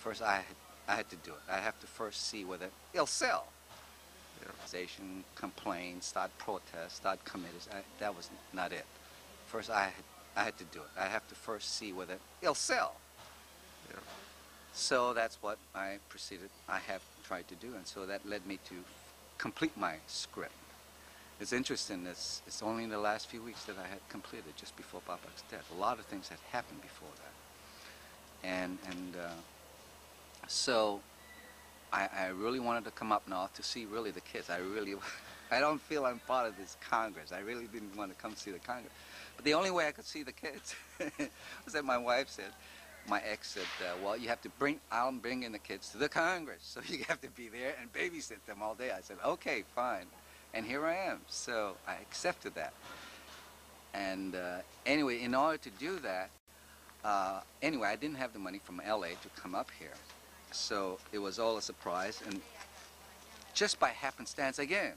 First, I had to do it. I have to first see whether it'll sell. Organization, complain, start protest, start committees. That was not it. First, I had to do it. I have to first see whether it'll sell. So that's what I have tried to do, and so that led me to complete my script. It's interesting, it's only in the last few weeks that I had completed, just before Papa's death. A lot of things had happened before that. And so I really wanted to come up now to see really the kids. I don't feel I'm part of this Congress. I really didn't want to come see the Congress. But the only way I could see the kids was that my wife said, my ex said, well, you have to I'll bring in the kids to the Congress. So you have to be there and babysit them all day. I said, okay, fine. And here I am. So I accepted that. And anyway, in order to do that, anyway, I didn't have the money from LA to come up here. So it was all a surprise. And just by happenstance again,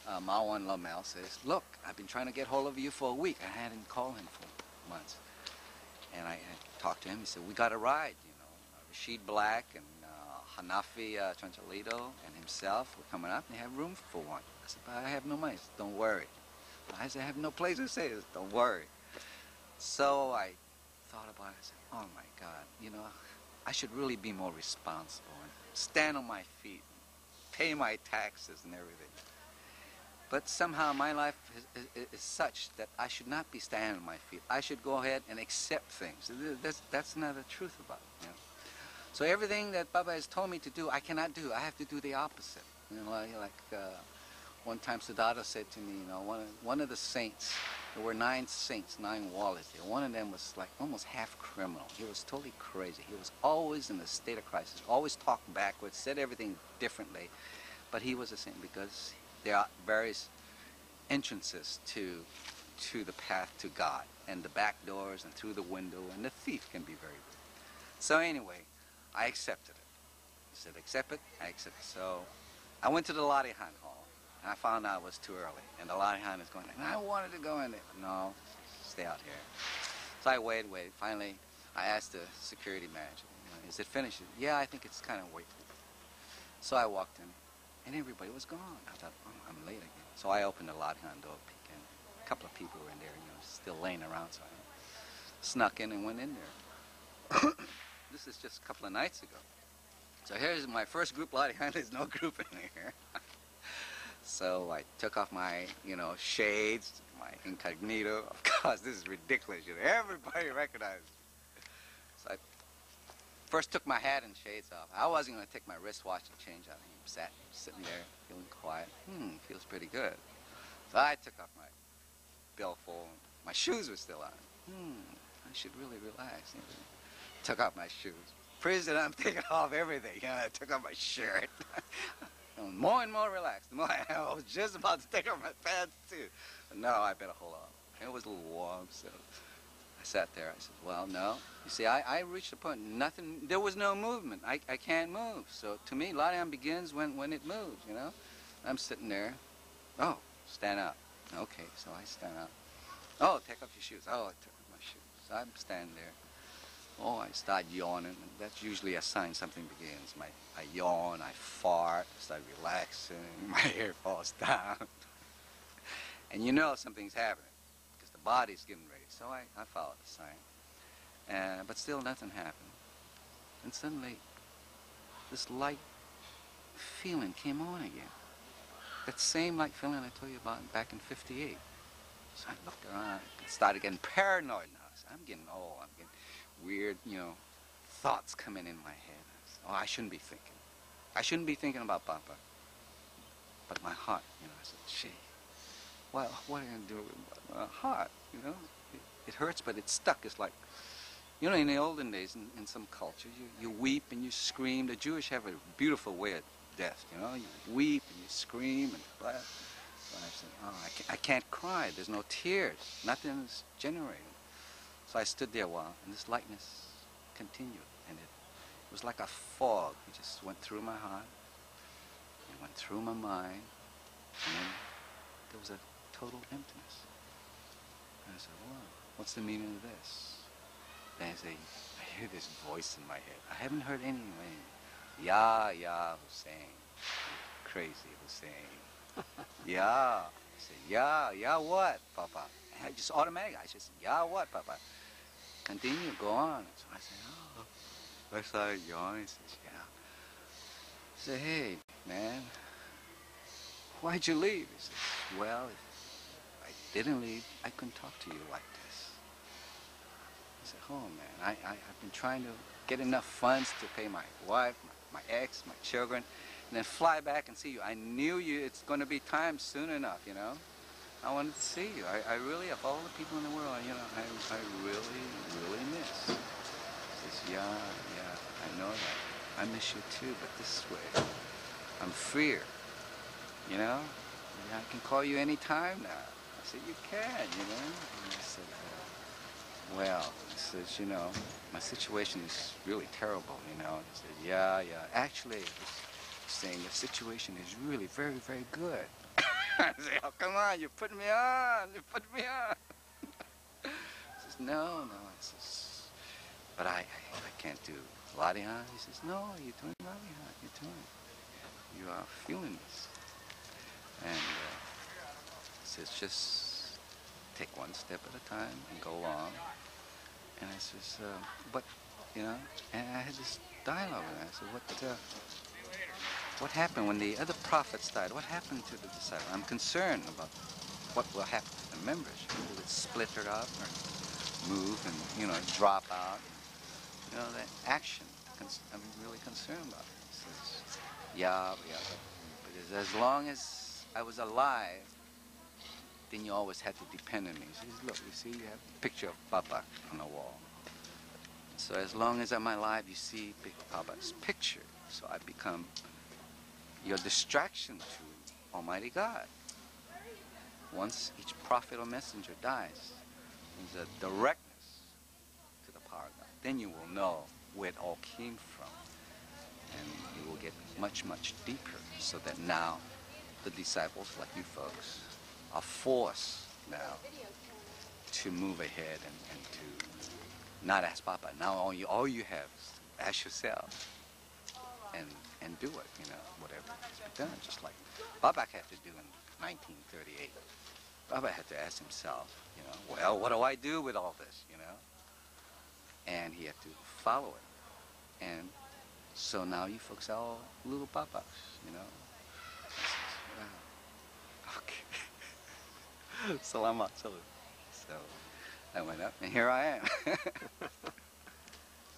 Marwan Lamel says, look, I've been trying to get hold of you for a week. I hadn't called him for months. And I talked to him. He said, we got a ride, you know. Rashid Black and Hanafi Tranchalito and himself were coming up and they have room for one. I said, but I have no money. He said, don't worry. I said, I have no place to stay. He said, don't worry. So I thought about it. I said, oh my God, you know, I should really be more responsible and stand on my feet, pay my taxes and everything. But somehow my life is such that I should not be standing on my feet. I should go ahead and accept things. That's not the truth about it. You know? So everything that Baba has told me to do, I cannot do. I have to do the opposite. You know, like one time Siddhartha said to me, you know, one of the saints, there were 9 saints, 9 wallets there. One of them was like almost half criminal. He was totally crazy. He was always in a state of crisis, always talked backwards, said everything differently. But he was a saint because there are various entrances to the path to God, and the back doors and through the window, and the thief can be very good. So anyway, I accepted it. He said, accept it, I accept it. So I went to the latihan hall, and I found out it was too early, and the latihan is going, and I wanted to go in there. No, stay out here. So I waited. Finally, I asked the security manager, is it finished? Yeah, I think it's kind of waiting. So I walked in, and everybody was gone. I thought, oh, I'm late again. So I opened the latihan door, and a couple of people were in there, you know, still laying around. So I snuck in and went in there. This is just a couple of nights ago. So here's my first group latihan. There's no group in here. So I took off my, you know, shades, my incognito. Of course, this is ridiculous. You know, everybody recognizes me. So I first took my hat and shades off. I wasn't going to take my wristwatch and change out. He sat sitting there, feeling quiet. Feels pretty good. So I took off my billfold. My shoes were still on. I should really relax. You know. Took off my shoes. President, I'm taking off everything. You know, I took off my shirt. More and more relaxed. I was just about to take off my pants too. But no, I better hold on. It was a little warm, so I sat there. I said, well, no. You see, I reached a point, there was no movement. I can't move. So to me, latihan begins when it moves, you know. I'm sitting there. Oh, stand up. Okay, so I stand up. Oh, take off your shoes. Oh, I took off my shoes. So I'm standing there. Oh, I start yawning, and that's usually a sign something begins. I yawn, I fart, start relaxing, my hair falls down. And you know something's happening, because the body's getting ready. So I followed the sign. But still nothing happened. And suddenly, this light feeling came on again. That same light feeling I told you about back in '58. So I looked around, and started getting paranoid now. I'm getting old, I'm getting weird, you know, thoughts coming in my head. Oh, I shouldn't be thinking. I shouldn't be thinking about Papa. But my heart, you know, I said, gee, well, what are you going to do with my heart, you know? It hurts, but it's stuck. It's like, you know, in the olden days, in some cultures, you weep and you scream. The Jewish have a beautiful way of death, you know? You weep and you scream and blah. So I said, oh, I can't cry. There's no tears. Nothing is generating. So I stood there a while, and this lightness continued, and it was like a fog. It just went through my heart, it went through my mind, and then there was a total emptiness. And I said, well, what's the meaning of this? There's a hear this voice in my head. I haven't heard anyone. Ya, Husain. Crazy Husain. Ya. I said, ya what, Papa? And I just automatically, I just, ya what, Papa? Continue, go on. So I said, oh. I started yawning. He says, yeah. I said, hey, man, why'd you leave? He says, well, if I didn't leave, I couldn't talk to you like this. I said, oh, man, I've been trying to get enough funds to pay my wife, my ex, my children, and then fly back and see you. I knew it's going to be time soon enough, you know. I wanted to see you. I really, of all the people in the world, you know, I really, really miss. He says, yeah, I know that. I miss you too, but this way, I'm freer, you know. I can call you any time now. I said, you can, you know. And I said, well, he says, you know, my situation is really terrible, you know. He said, yeah. Actually, he's saying the situation is really very, very good. I said, oh, come on, you're putting me on. You're putting me on. He says, no. I says, but I can't do latihan. He says, no, you're doing latihan. You're doing it. You are feeling this. And he says, just take one step at a time and go along. And I says, but, you know, and I had this dialogue with him. I said, what happened when the other prophets died? What happened to the disciples? I'm concerned about what will happen to the members. Will it splinter up or move and, you know, drop out? You know, that action, I'm really concerned about it. He says, yeah. But as long as I was alive, then you always had to depend on me. He says, look, you see, you have a picture of Papa on the wall. So as long as I'm alive, you see Big Papa's picture. So I become your distraction to Almighty God. Once each prophet or messenger dies, there's a directness to the power of God. Then you will know where it all came from. And you will get much, much deeper, so that now the disciples, like you folks, are forced now to move ahead and to not ask Papa. Now all you have is to ask yourself and do it, you know, whatever has to be done. Just like Babak had to do in 1938. Babak had to ask himself, you know, well, what do I do with all this, you know? And he had to follow it. And so now you folks are all little Babaks, you know? Wow. Okay. Salamat, salut. So I went up, and here I am.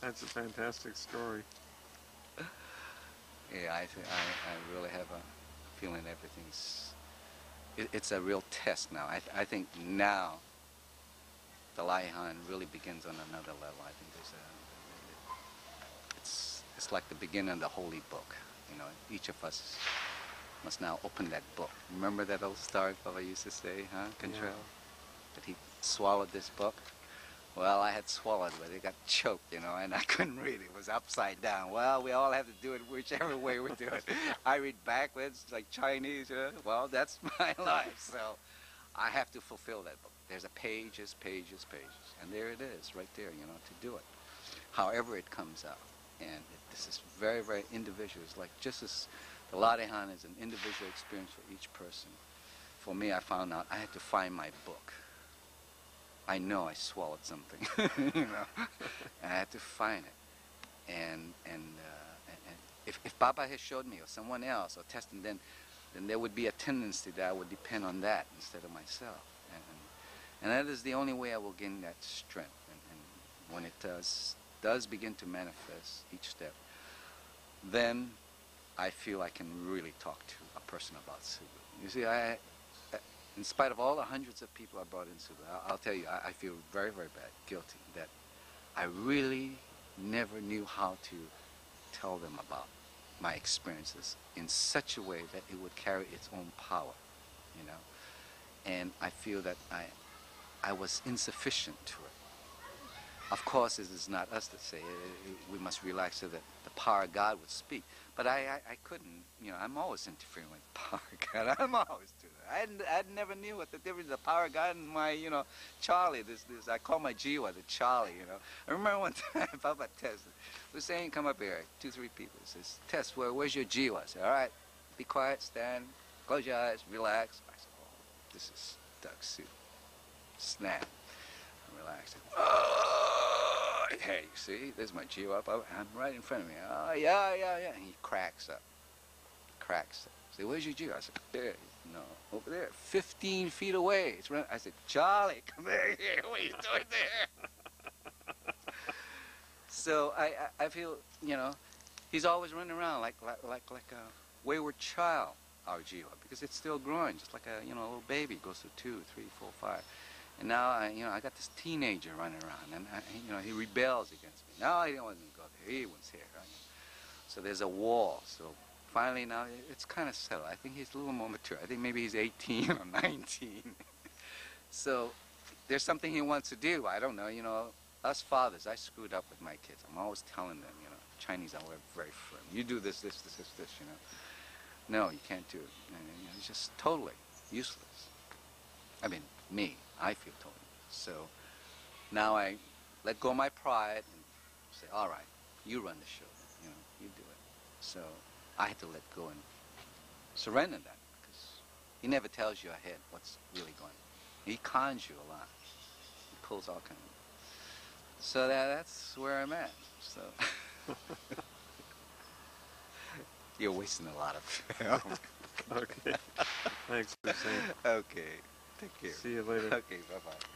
That's a fantastic story. Yeah, I really have a feeling everything's... It's a real test now. I think now the latihan really begins on another level. I think it's like the beginning of the holy book. You know, each of us must now open that book. Remember that old story Papa used to say, huh, Cantrell? Yeah. That he swallowed this book? Well, I had swallowed, but it got choked, you know, and I couldn't read it. It was upside down. Well, we all have to do it whichever way we do it. I read backwards, like Chinese, you know? Well, that's my life, so I have to fulfill that book. There's a pages, and there it is, right there, you know, to do it. However it comes out. And this is very, very individual. It's like just as the latihan is an individual experience for each person. For me, I found out I had to find my book. I know I swallowed something, you know, and I had to find it. And if Baba had showed me, or someone else, or testing, then there would be a tendency that I would depend on that instead of myself. And that is the only way I will gain that strength. And when it does begin to manifest each step, then I feel I can really talk to a person about Subud. You see, in spite of all the hundreds of people I brought in Subud, I'll tell you, I feel very, very bad, guilty, that I really never knew how to tell them about my experiences in such a way that it would carry its own power, you know. And I feel that I was insufficient to it. Of course, it is not us that say it. We must relax so that the power of God would speak. But I couldn't, you know, I'm always interfering with the power of God. I'm always doing that. I never knew what the difference of the power of God and my, you know, Charlie. I call my Jiwa the Charlie, you know. I remember one time Papa Tess was saying, come up here, 2, 3 people. He says, Tess, where's your Jiwa? I said, all right, be quiet, stand, close your eyes, relax. I said, oh, this is duck soup. Snap. Relax. Oh, hey, you see, there's my Jiwa. I'm right in front of me. Oh, yeah. And he cracks up. I said, where's your Jiwa? I said, there. No, over there, 15 feet away. It's I said, Charlie, come here. What are you doing there? So I feel, you know, he's always running around like a wayward child, our Jiwa, because it's still growing, just like a, you know, a little baby goes through 2, 3, 4, 5. And now, I got this teenager running around, and, he rebels against me. No, he didn't want to go there. He was here, right? So there's a wall. So finally now, it's kind of settled. I think he's a little more mature. I think maybe he's 18 or 19. So there's something he wants to do. I don't know, you know. Us fathers, I screwed up with my kids. I'm always telling them, you know, Chinese are very firm. You do this, you know. No, you can't do it. And, it's just totally useless. I mean, I feel totally. So now I let go of my pride and say, all right, you run the show, you know, you do it. So I had to let go and surrender that, because he never tells you ahead what's really going on. He cons you a lot. He pulls all kinds of... So that's where I'm at. So you're wasting a lot of film. Okay. Thanks, Husain. Okay. Take care. See you later. Okay, bye-bye.